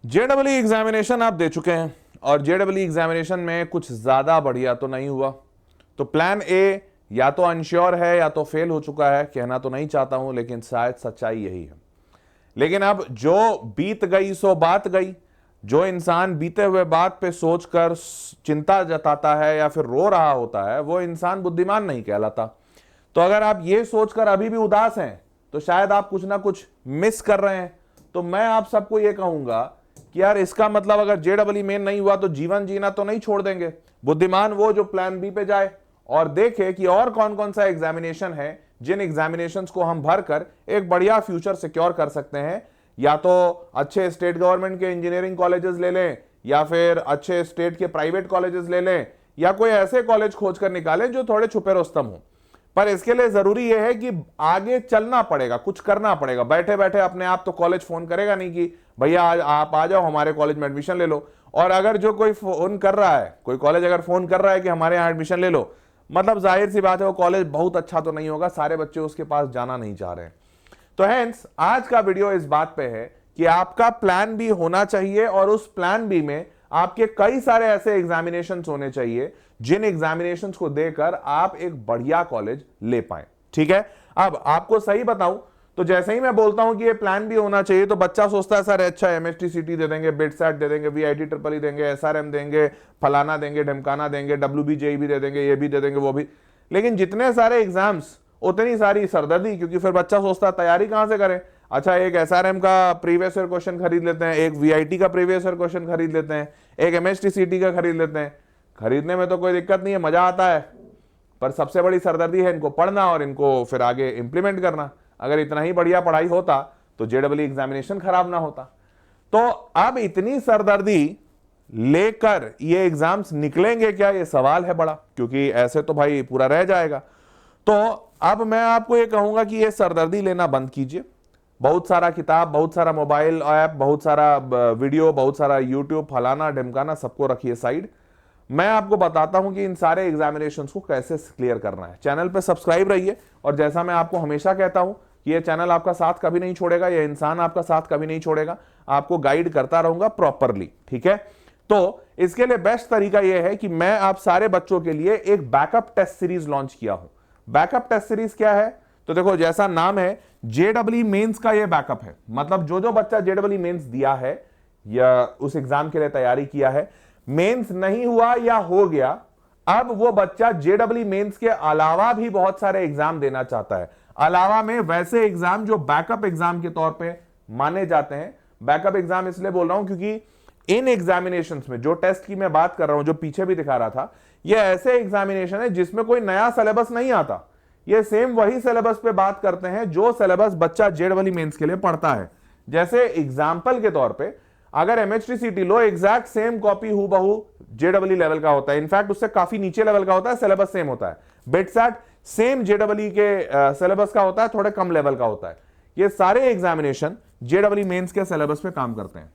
JW examination आप दे चुके हैं और जेडब्ल्यू एग्जामिनेशन में कुछ ज्यादा बढ़िया तो नहीं हुआ, तो प्लान ए या तो अनश्योर है या तो फेल हो चुका है। कहना तो नहीं चाहता हूं लेकिन शायद सच्चाई यही है। लेकिन अब जो बीत गई सो बात गई। जो इंसान बीते हुए बात पे सोचकर चिंता जताता है या फिर रो रहा होता है वो इंसान बुद्धिमान नहीं कहलाता। तो अगर आप ये सोचकर अभी भी उदास हैं तो शायद आप कुछ ना कुछ मिस कर रहे हैं। तो मैं आप सबको ये कहूंगा कि यार इसका मतलब अगर जेडब्ल्यू मेन नहीं हुआ तो जीवन जीना तो नहीं छोड़ देंगे। बुद्धिमान वो जो प्लान बी पे जाए और देखे कि और कौन कौन सा एग्जामिनेशन है जिन एग्जामिनेशंस को हम भरकर एक बढ़िया फ्यूचर सिक्योर कर सकते हैं। या तो अच्छे स्टेट गवर्नमेंट के इंजीनियरिंग कॉलेजेस ले लें या फिर अच्छे स्टेट के प्राइवेट कॉलेजेस ले लें या कोई ऐसे कॉलेज खोज कर निकालें जो थोड़े छुपे रुस्तम हो। पर इसके लिए जरूरी यह है कि आगे चलना पड़ेगा, कुछ करना पड़ेगा। बैठे बैठे अपने आप तो कॉलेज फोन करेगा नहीं कि भैया आप आ जाओ हमारे कॉलेज में एडमिशन ले लो। और अगर जो कोई फोन कर रहा है, कोई कॉलेज अगर फोन कर रहा है कि हमारे यहाँ एडमिशन ले लो, मतलब जाहिर सी बात है वो कॉलेज बहुत अच्छा तो नहीं होगा, सारे बच्चे उसके पास जाना नहीं चाह रहे हैं। तो हेंस आज का वीडियो इस बात पे है कि आपका प्लान बी होना चाहिए और उस प्लान बी में आपके कई सारे ऐसे एग्जामिनेशंस होने चाहिए जिन एग्जामिनेशंस को देकर आप एक बढ़िया कॉलेज ले पाए। ठीक है, अब आपको सही बताऊं तो जैसे ही मैं बोलता हूं कि ये प्लान भी होना चाहिए तो बच्चा सोचता है सर अच्छा एमएसटीसीटी दे देंगे, बिटसैट दे देंगे, वीआईटी ट्रिपल ई देंगे, एसआरएम देंगे, फलाना देंगे, ढमकाना देंगे, डब्ल्यूबीजेई भी दे देंगे, ये भी दे देंगे, वो भी। लेकिन जितने सारे एग्जाम्स उतनी सारी सरदर्दी, क्योंकि फिर बच्चा सोचता है तैयारी कहां से करें। अच्छा एक एसआरएम का प्रीवियस ईयर क्वेश्चन खरीद लेते हैं, एक वीआईटी का प्रीवियस ईयर क्वेश्चन खरीद लेते हैं, एक एमएसटीसीटी का खरीद लेते हैं। खरीदने में तो कोई दिक्कत नहीं है, मजा आता है, पर सबसे बड़ी सरदर्दी है इनको पढ़ना और इनको फिर आगे इंप्लीमेंट करना। अगर इतना ही बढ़िया पढ़ाई होता तो जेडब्ल्यू एग्जामिनेशन खराब ना होता। तो अब इतनी सरदर्दी लेकर ये एग्जाम्स निकलेंगे क्या, ये सवाल है बड़ा, क्योंकि ऐसे तो भाई पूरा रह जाएगा। तो अब मैं आपको ये कहूंगा कि ये सरदर्दी लेना बंद कीजिए। बहुत सारा किताब, बहुत सारा मोबाइल ऐप, बहुत सारा वीडियो, बहुत सारा यूट्यूब, फलाना ढिमकाना सबको रखिए साइड। मैं आपको बताता हूं कि इन सारे एग्जामिनेशंस को कैसे क्लियर करना है। चैनल पे सब्सक्राइब रहिए और जैसा मैं आपको हमेशा कहता हूं कि ये चैनल आपका साथ कभी नहीं छोड़ेगा, ये इंसान आपका साथ कभी नहीं छोड़ेगा, आपको गाइड करता रहूंगा प्रॉपरली। ठीक है, तो इसके लिए बेस्ट तरीका यह है कि मैं आप सारे बच्चों के लिए एक बैकअप टेस्ट सीरीज लॉन्च किया हूं। बैकअप टेस्ट सीरीज क्या है, तो देखो जैसा नाम है जेडब्ल्यू मेंस का ये बैकअप है। मतलब जो जो बच्चा जेडब्ल्यू मेंस दिया है या उस एग्जाम के लिए तैयारी किया है, मेंस नहीं हुआ या हो गया, अब वो बच्चा जेडब्ल्यू मेंस के अलावा भी बहुत सारे एग्जाम देना चाहता है। अलावा में वैसे एग्जाम जो बैकअप एग्जाम के तौर पे माने जाते हैं। बैकअप एग्जाम इसलिए बोल रहा हूं क्योंकि इन एग्जामिनेशंस में जो टेस्ट की मैं बात कर रहा हूं, जो पीछे भी दिखा रहा था, ये ऐसे एग्जामिनेशन है जिसमें कोई नया सिलेबस नहीं आता। ये सेम वही सिलेबस पे बात करते हैं जो सिलेबस बच्चा जेडब्ल्यू मेंस के लिए पढ़ता है। जैसे एग्जाम्पल के तौर पे अगर एमएचटीसीटी लो, एग्जैक्ट सेम कॉपी हूबहू जेडब्ल्यू लेवल का होता है, इनफैक्ट उससे काफी नीचे लेवल का होता है, सिलेबस सेम होता है। बिटसैट सेम जेडब्ल्यू के सिलेबस का होता है, थोड़े कम लेवल का होता है। ये सारे एग्जामिनेशन जेडब्ल्यू मेंस के सिलेबस पे काम करते हैं।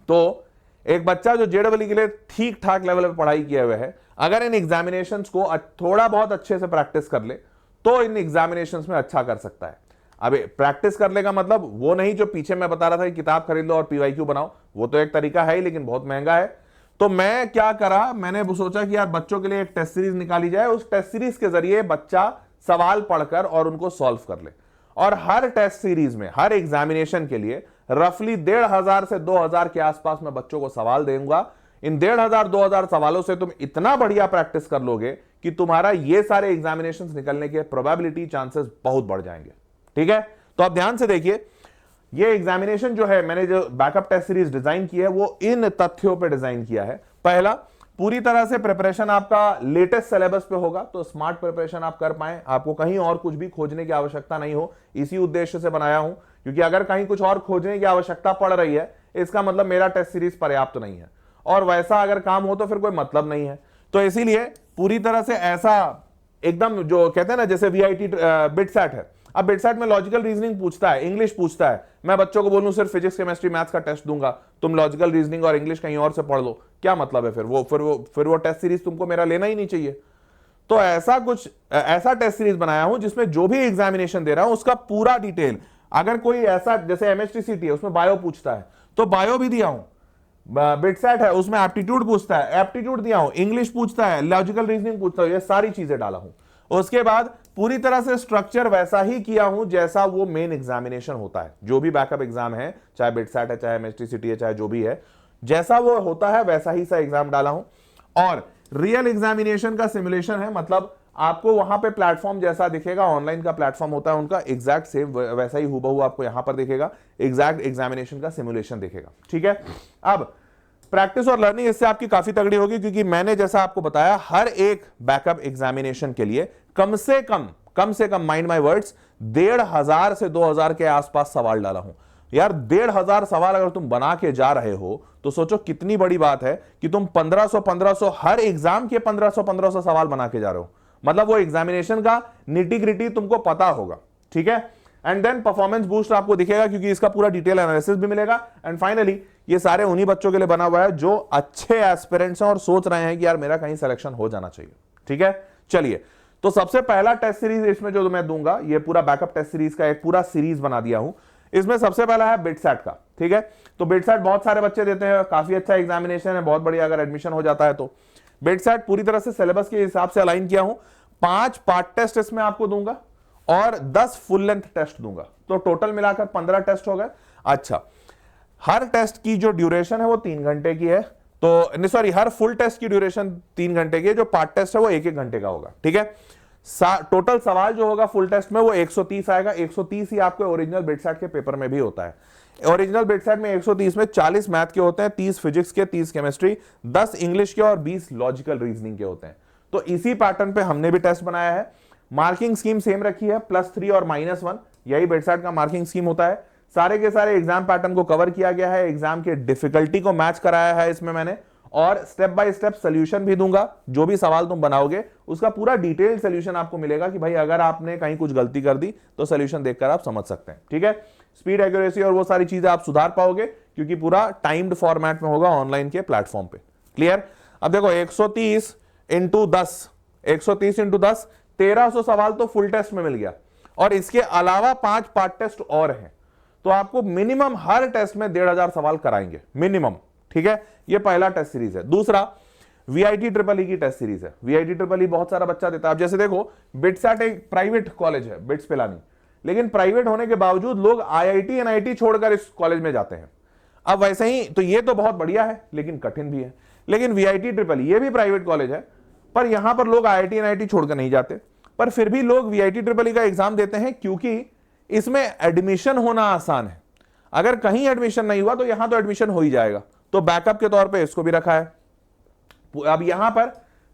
तो एक बच्चा जो जेडब्ल्यू के लिए ठीक ठाक लेवल पे पढ़ाई किए हुए है, अगर इन एग्जामिनेशंस को थोड़ा बहुत अच्छे से प्रैक्टिस कर ले तो इन एग्जामिनेशंस में अच्छा कर सकता है। अब प्रैक्टिस करने का मतलब वो नहीं जो पीछे मैं बता रहा था कि किताब खरीद लो और पीवाईक्यू बनाओ, वो तो एक तरीका है ही लेकिन बहुत महंगा है। तो मैं क्या करा, मैंने सोचा कि यार बच्चों के लिए एक टेस्ट सीरीज निकाली जाए, उस टेस्ट सीरीज के जरिए बच्चा सवाल पढ़कर और उनको सॉल्व कर ले। और हर टेस्ट सीरीज में, हर एग्जामिनेशन के लिए रफली 1500 से 2000 के आसपास मैं बच्चों को सवाल दूंगा। इन 1500-2000 सवालों से तुम इतना बढ़िया प्रैक्टिस कर लोगे कि तुम्हारा ये सारे एग्जामिनेशंस निकलने के प्रोबेबिलिटी, चांसेस बहुत बढ़ जाएंगे। ठीक है, तो आप ध्यान से देखिए, ये एग्जामिनेशन जो है, मैंने जो बैकअप टेस्ट सीरीज डिजाइन की है वो इन तथ्यों पे डिजाइन किया है। पहला, पूरी तरह से प्रिपरेशन आपका लेटेस्ट सिलेबस पे होगा, तो स्मार्ट प्रिपरेशन आप कर पाए, आपको कहीं और कुछ भी खोजने की आवश्यकता नहीं हो। इसी उद्देश्य से बनाया हूं, क्योंकि अगर कहीं कुछ और खोजने की आवश्यकता पड़ रही है इसका मतलब मेरा टेस्ट सीरीज पर्याप्त नहीं है, और वैसा अगर काम हो तो फिर कोई मतलब नहीं है। तो इसीलिए पूरी तरह से ऐसा एकदम, जो कहते हैं ना जैसे वीआईटी बिटसैट है, अब बिटसैट में लॉजिकल रीजनिंग पूछता है, इंग्लिश पूछता है, मैं बच्चों को बोलूं सिर्फ फिजिक्स केमिस्ट्री मैथ्स का टेस्ट दूंगा, तुम लॉजिकल रीजनिंग और इंग्लिश कहीं और से पढ़ लो, क्या मतलब है? फिर वो टेस्ट सीरीज तुमको मेरा लेना ही नहीं चाहिए। तो ऐसा टेस्ट सीरीज बनाया हूं जिसमें जो भी एग्जामिनेशन दे रहा हूं उसका पूरा डिटेल अगर कोई ऐसा जैसे एमएचटीसीटी है उसमें बायो पूछता है तो बायो भी दिया हूं, बिटसेट है उसमें एप्टीट्यूड पूछता है, एप्टीट्यूड दिया हूं, इंग्लिश पूछता है, लॉजिकल रीजनिंग पूछता है, ये सारी चीजें डाला हूं। उसके बाद पूरी तरह से स्ट्रक्चर वैसा ही किया हूं जैसा वो मेन एग्जामिनेशन होता है, जो भी बैकअप एग्जाम है, चाहे बिटसेट है, चाहे एमएचटीसीटी है, चाहे जो भी है, जैसा वो होता है वैसा ही सा एग्जाम डाला हूं। और रियल एग्जामिनेशन का सिमुलेशन है, मतलब आपको वहां पे प्लेटफॉर्म जैसा दिखेगा, ऑनलाइन का प्लेटफॉर्म होता है उनका, एग्जैक्ट सेम वैसा ही हूबहू आपको यहां पर दिखेगा, एग्जैक्ट एग्जामिनेशन का सिमुलेशन दिखेगा। ठीक है, अब प्रैक्टिस और लर्निंग इससे आपकी काफी तगड़ी होगी, क्योंकि मैंने जैसा आपको बताया हर एक बैकअप एग्जामिनेशन के लिए कम से कम माइंड माय वर्ड्स 1500 से 2000 के आसपास सवाल डाला हूं। यार 1500 सवाल अगर तुम बना के जा रहे हो तो सोचो कितनी बड़ी बात है कि तुम 1500 हर एग्जाम के 1500 सवाल बना के जा रहे हो, मतलब वो एग्जामिनेशन का निटी ग्रिटी तुमको पता होगा। ठीक है, एंड देन परफॉर्मेंस बूस्ट आपको दिखेगा क्योंकि इसका पूरा डिटेल एनालिसिस भी मिलेगा। एंड फाइनली ये सारे उन्हीं बच्चों के लिए बना हुआ है जो अच्छे एस्पिरेंट्स हैं और सोच रहे हैं कि यार मेरा कहीं सिलेक्शन हो जाना चाहिए। ठीक है, चलिए, तो सबसे पहला टेस्ट सीरीज इसमें जो मैं दूंगा, ये पूरा बैकअप टेस्ट सीरीज का एक पूरा सीरीज बना दिया हूं। इसमें सबसे पहला है बिटसेट का। ठीक है, तो बिटसेट बहुत सारे बच्चे देते हैं, काफी अच्छा एग्जामिनेशन है, बहुत बढ़िया, अगर एडमिशन हो जाता है तो। बिटसेट पूरी तरह से सिलेबस के हिसाब से अलाइन किया हूं, 5 पार्ट टेस्ट इसमें आपको दूंगा और 10 फुल लेंथ टेस्ट दूंगा, तो टोटल मिलाकर 15 टेस्ट हो गए। अच्छा, हर टेस्ट की जो ड्यूरेशन है वो 3 घंटे की है, तो सॉरी, हर फुल टेस्ट की ड्यूरेशन 3 घंटे की है, जो पार्ट टेस्ट है वो 1-1 घंटे का होगा। ठीक है, टोटल सवाल जो होगा फुल टेस्ट में वो 130 आएगा। 130 ही आपको ओरिजिनल बिटसेट के पेपर में भी होता है। ओरिजिनल बिटसेट में 130 में 40 मैथ के होते हैं, 30 फिजिक्स के, 30 केमिस्ट्री, 10 इंग्लिश के और 20 लॉजिकल रीजनिंग के होते हैं। तो इसी पैटर्न पे हमने भी टेस्ट बनाया है। मार्किंग स्कीम सेम रखी है, +3 और -1, यही बिटसेट का मार्किंग स्कीम होता है। सारे के सारे एग्जाम पैटर्न को कवर किया गया है, एग्जाम के डिफिकल्टी को मैच कराया है इसमें मैंने, और स्टेप बाय स्टेप सोल्यूशन भी दूंगा। जो भी सवाल तुम बनाओगे उसका पूरा डिटेल्ड सोल्यूशन आपको मिलेगा कि भाई अगर आपने कहीं कुछ गलती कर दी तो सोल्यूशन देखकर आप समझ सकते हैं। ठीक है, स्पीड, एक्यूरेसी और वो सारी चीजें आप सुधार पाओगे क्योंकि पूरा टाइम्ड फॉर्मेट में होगा ऑनलाइन के प्लेटफॉर्म पे। क्लियर? अब देखो 130 × 10 1300 सवाल तो फुल टेस्ट में मिल गया, और इसके अलावा 5 पार्ट टेस्ट और हैं, तो आपको मिनिमम हर टेस्ट में 1500 सवाल कराएंगे मिनिमम। ठीक है, ये पहला टेस्ट सीरीज है। दूसरा वीआईटी ट्रिपल ई की टेस्ट सीरीज है। वीआईटी ट्रिपल ई बहुत सारा बच्चा देता है। अब जैसे देखो, बिटसेट एक प्राइवेट कॉलेज है, बिट्स पिलानी, लेकिन प्राइवेट होने के बावजूद लोग आईआईटी एनआईटी छोड़कर इस कॉलेज में जाते हैं। अब वैसे ही तो ये तो बहुत बढ़िया है लेकिन कठिन भी है। लेकिन वीआईटी ट्रिपल ई ये भी प्राइवेट कॉलेज है, पर यहां पर लोग आईआईटी एनआईटी छोड़कर नहीं जाते, पर फिर भी लोग वीआईटी ट्रिपल ई का एग्जाम देते हैं क्योंकि इसमें एडमिशन होना आसान है। अगर कहीं एडमिशन नहीं हुआ तो यहां तो एडमिशन हो ही जाएगा, तो बैकअप के तौर पे इसको भी रखा है। अब यहां पर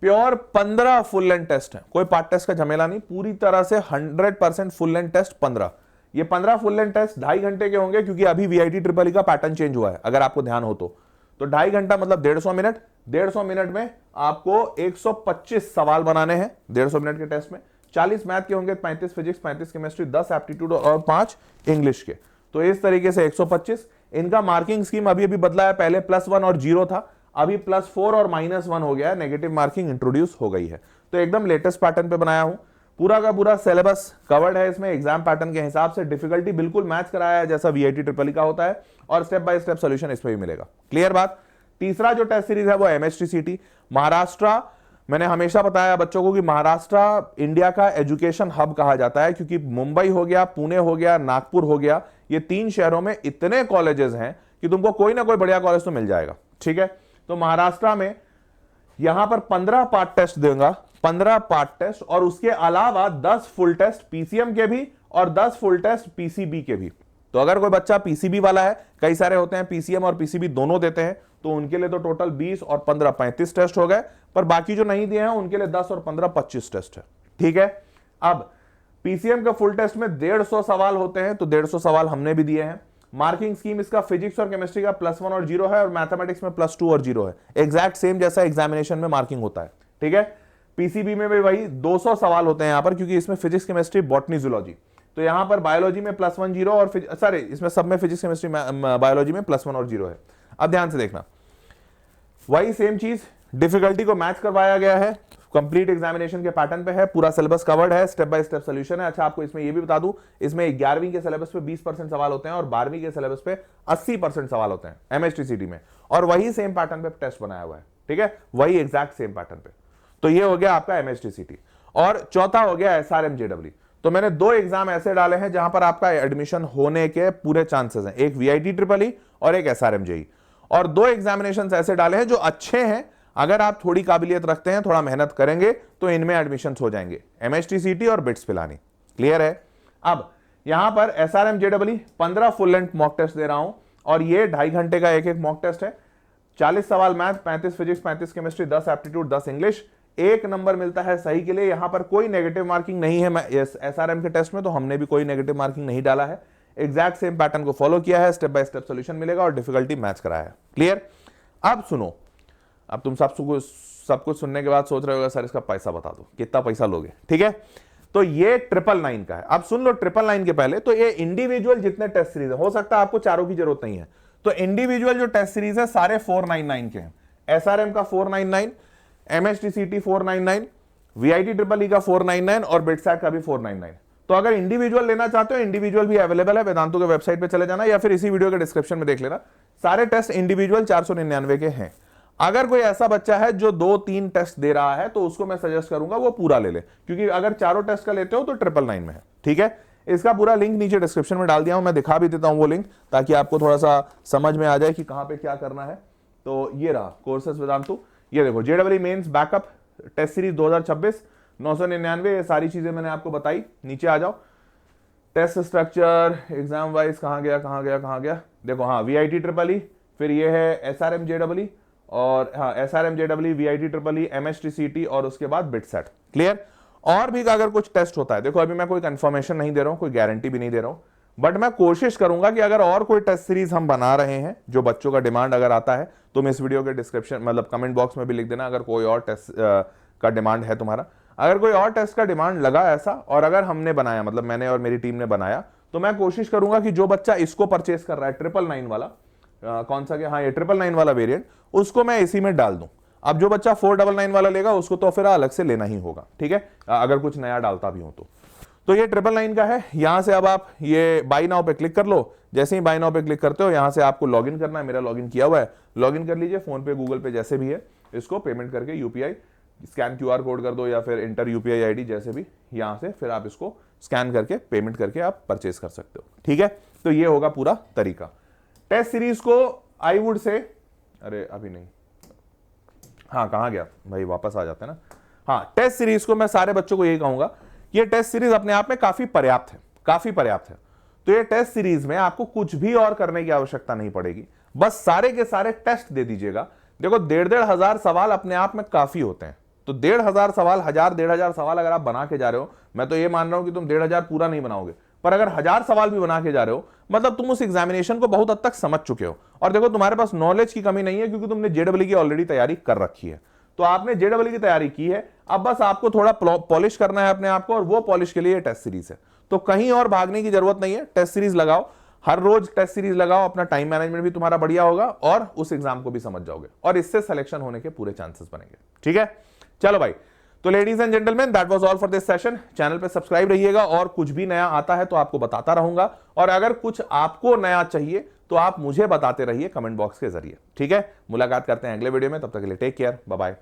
प्योर 15 फुल लेंथ टेस्ट है, कोई पार्ट टेस्ट का झमेला नहीं, पूरी तरह से 100% फुल लेंथ टेस्ट 15। ये 15 फुल लेंथ टेस्ट 2.5 घंटे के होंगे, क्योंकि अभी वीआईटी ट्रिपल ई का पैटर्न चेंज हुआ है, अगर आपको ध्यान हो तो 2.5 घंटा मतलब 150 मिनट। 150 मिनट में आपको 125 सवाल बनाने हैं 150 मिनट के टेस्ट में। 40 मैथ के होंगे, 35 फिजिक्स, 35 केमिस्ट्री, 10 एप्टीट्यूड और 5 इंग्लिश के। तो इस तरीके से 125। इनका मार्किंग स्कीम अभी अभी बदला है, पहले +1 और 0 था, अभी +4 और -1 हो गया है, नेगेटिव मार्किंग इंट्रोड्यूस हो गई है। तो एकदम लेटेस्ट पैटर्न पे बनाया हूं, पूरा का पूरा सिलेबस कवर्ड है इसमें, एग्जाम पैटर्न के हिसाब से डिफिकल्टी बिल्कुल मैच कराया है जैसा वीआईटी ट्रिपल ई का होता है, और स्टेप बाय स्टेप सोल्यूशन इसमें भी मिलेगा। क्लियर बात? तीसरा जो टेस्ट सीरीज है वो एमएचटीसीटी महाराष्ट्र। मैंने हमेशा बताया बच्चों को कि महाराष्ट्र इंडिया का एजुकेशन हब कहा जाता है, क्योंकि मुंबई हो गया, पुणे हो गया, नागपुर हो गया, ये 3 शहरों में इतने कॉलेजेस हैं कि तुमको कोई ना कोई बढ़िया कॉलेज तो मिल जाएगा। ठीक है, तो महाराष्ट्र में यहां पर 15 पार्ट टेस्ट दूंगा, 15 पार्ट टेस्ट, और उसके अलावा 10 फुल टेस्ट पीसीएम के भी और 10 फुल टेस्ट पीसीबी के भी। तो अगर कोई बच्चा पीसीबी वाला है, कई सारे होते हैं पीसीएम और पीसीबी दोनों देते हैं, तो उनके लिए तो टोटल 20 और 15 35 टेस्ट हो गए, पर बाकी जो नहीं दिए हैं उनके लिए 10 और 15 25 टेस्ट है। ठीक है, अब पीसीएम का फुल टेस्ट में 150 सवाल होते हैं, तो 150 सवाल हमने भी दिए हैं। मार्किंग स्कीम इसका फिजिक्स और केमिस्ट्री का +1 और 0 है, और मैथमेटिक्स में +2 और 0 है, एग्जैक्ट सेम जैसा एग्जामिनेशन में मार्किंग होता है। ठीक है, पीसीबी में भी वही 200 सवाल होते हैं यहां पर, क्योंकि इसमें फिजिक्स केमिस्ट्री बॉटनी जूलॉजी, तो यहां पर बायोलॉजी में +1 0 और सॉरी इसमें सब में फिजिक्स केमिस्ट्री बायोलॉजी में +1 और 0 है। अब ध्यान से देखना, वही सेम चीज डिफिकल्टी को मैच करवाया गया है, कंप्लीट एग्जामिनेशन के पैटर्न पे है, पूरा सिलेबस कवर्ड है, स्टेप बाय स्टेप सोल्यूशन है। अच्छा आपको इसमें ये भी बता दूं, इसमें 11वीं के सिलेबस पे 20% सवाल होते हैं और 12वीं के सिलेबस पे 80% सवाल होते हैं एमएचटीसीटी में, और वही सेम पैटर्न पे टेस्ट बनाया हुआ है, ठीक है, वही एग्जैक्ट सेम पैटर्न पे। तो ये हो गया आपका एमएचटीसीटी। और चौथा हो गया एसआरएम जेडब्ल्यू। तो मैंने 2 एग्जाम ऐसे डाले हैं जहां पर आपका एडमिशन होने के पूरे चांसेस हैं, एक वीआईटी ट्रिपल ई और एक एसआरएम जेई, और 2 एग्जामिनेशन ऐसे डाले हैं जो अच्छे हैं। अगर आप थोड़ी काबिलियत रखते हैं, थोड़ा मेहनत करेंगे तो इनमें एडमिशन हो जाएंगे, एमएचटीसीटी और बिट्स पिलानी। क्लियर है? अब यहां पर एसआरएम जेडब्ल्यू 15 फुल लेंथ मॉक टेस्ट दे रहा हूं, और ये 2.5 घंटे का एक मॉक टेस्ट है। 40 सवाल math, 35 physics, 35 chemistry, 10 aptitude, 10 English. 1 number मिलता है सही के लिए। यहां पर कोई नेगेटिव मार्किंग नहीं है एसआरएम के टेस्ट में, तो हमने भी कोई नेगेटिव मार्किंग नहीं डाला है, एग्जैक्ट सेम पैटर्न को फॉलो किया है, स्टेप बाय स्टेप सॉल्यूशन मिलेगा और डिफिकल्टी मैच कराया है। क्लियर? अब सुनो, अब तुम सब कुछ सुनने के बाद सोच रहे होगा सर इसका पैसा बता दो, कितना पैसा लोगे, ठीक है? तो ये 999 का है। अब सुन लो 999 के पहले, तो ये इंडिविजुअल जितने टेस्ट सीरीज है, हो सकता है आपको चारों की जरूरत नहीं है, तो इंडिविजुअल जो टेस्ट सीरीज है सारे 499 के हैं। एसआरएम का 499, एमएचटीसीटी 499, वीआईटी ट्रिपल ई का 499 और बिटसैट का भी 499। तो अगर इंडिविजुअल लेना चाहते हो, इंडिविजुअल भी अवेलेबल है, वेदांतु के वेबसाइट पे चले जाना या फिर इसी वीडियो के डिस्क्रिप्शन में देख लेना। सारे टेस्ट इंडिविजुअल 499 के हैं। अगर कोई ऐसा बच्चा है जो 2-3 टेस्ट दे रहा है तो उसको मैं सजेस्ट करूंगा वो पूरा ले ले, क्योंकि अगर चारों टेस्ट का लेते हो तो 999 में है, ठीक है? इसका पूरा लिंक नीचे डिस्क्रिप्शन में डाल दिया हूं, मैं दिखा भी देता हूं वो लिंक, ताकि आपको थोड़ा सा समझ में आ जाए कि कहां पे क्या करना है। तो ये रहा कोर्सेस वेदांतु। ये देखो जेडब्ल्यू मेंस बैकअप टेस्ट सीरीज 2026 999, ये सारी चीजें मैंने आपको बताई। नीचे आ जाओ, टेस्ट स्ट्रक्चर एग्जाम वाइज कहां गया, देखो हाँ वीआईटी ट्रिपल ई, फिर ये है एसआरएम जेडब्ल्यू, और हाँ SRM JW, VIT triple E, MHTCET और उसके बाद बिटसेट। क्लियर? और भी अगर कुछ टेस्ट होता है, देखो अभी मैं कोई कंफर्मेशन नहीं दे रहा हूं, कोई गारंटी भी नहीं दे रहा हूं, बट मैं कोशिश करूंगा कि अगर और कोई टेस्ट सीरीज हम बना रहे हैं, जो बच्चों का डिमांड अगर आता है, तुम इस वीडियो के डिस्क्रिप्शन मतलब कमेंट बॉक्स में भी लिख देना अगर कोई और टेस्ट का डिमांड है तुम्हारा। अगर कोई और टेस्ट का डिमांड लगा ऐसा, और अगर हमने बनाया, मतलब मैंने और मेरी टीम ने बनाया, तो मैं कोशिश करूंगा कि जो बच्चा इसको परचेस कर रहा है 999 वाला, कौन सा, हाँ ये 999 वाला वेरिएंट, उसको मैं इसी में डाल दूं। अब जो बच्चा 499 वाला लेगा उसको तो फिर अलग से लेना ही होगा, ठीक है, अगर कुछ नया डालता भी हो तो ये 999 का है। यहां से अब आप ये बाय नाउ पे क्लिक कर लो। जैसे ही बाय नाउ पे क्लिक करते हो, यहां से आपको लॉगिन करना है। मेरा लॉगिन किया हुआ है, लॉगिन कर लीजिए, फोन पे, गूगल पे, जैसे भी है, इसको पेमेंट करके यूपीआई स्कैन क्यूआर कोड कर दो या फिर इंटर यूपीआई आईडी, जैसे भी, यहां से फिर आप इसको स्कैन करके पेमेंट करके आप परचेस कर सकते हो, ठीक है? तो ये होगा पूरा तरीका। टेस्ट सीरीज को आई वुड से, अरे अभी नहीं, हाँ कहां गया भाई, वापस आ जाते हैं ना। हाँ, टेस्ट सीरीज को मैं सारे बच्चों को यही कहूंगा, ये टेस्ट सीरीज अपने आप में काफी पर्याप्त है। तो ये टेस्ट सीरीज में आपको कुछ भी और करने की आवश्यकता नहीं पड़ेगी, बस सारे के सारे टेस्ट दे दीजिएगा। देखो 1,500 सवाल अपने आप में काफी होते हैं, तो 1,500 सवाल, 1,000-1,500 सवाल अगर आप बना के जा रहे हो, मैं तो ये मान रहा हूं कि तुम 1,500 पूरा नहीं बनाओगे, पर अगर 1000 सवाल भी बना के जा रहे हो, मतलब तुम उस एग्जामिनेशन को बहुत हद तक समझ चुके हो। और देखो तुम्हारे पास नॉलेज की कमी नहीं है, क्योंकि तुमने जेडब्ल्यू की ऑलरेडी तैयारी कर रखी है। तो आपने जेडब्ल्यू की तैयारी की है, अब बस आपको थोड़ा पॉलिश करना है अपने आप को, और वो पॉलिश के लिए टेस्ट सीरीज है। तो कहीं और भागने की जरूरत नहीं है, टेस्ट सीरीज लगाओ, हर रोज टेस्ट सीरीज लगाओ, अपना टाइम मैनेजमेंट भी तुम्हारा बढ़िया होगा और उस एग्जाम को भी समझ जाओगे, और इससे सिलेक्शन होने के पूरे चांसेस बनेंगे, ठीक है? चलो भाई, तो ladies and gentleman, that was all for this session. Channel पे सब्सक्राइब रहिएगा, और कुछ भी नया आता है तो आपको बताता रहूंगा, और अगर कुछ आपको नया चाहिए तो आप मुझे बताते रहिए कमेंट बॉक्स के जरिए, ठीक है? मुलाकात करते हैं अगले वीडियो में, तब तक के लिए टेक केयर, बाय बाय।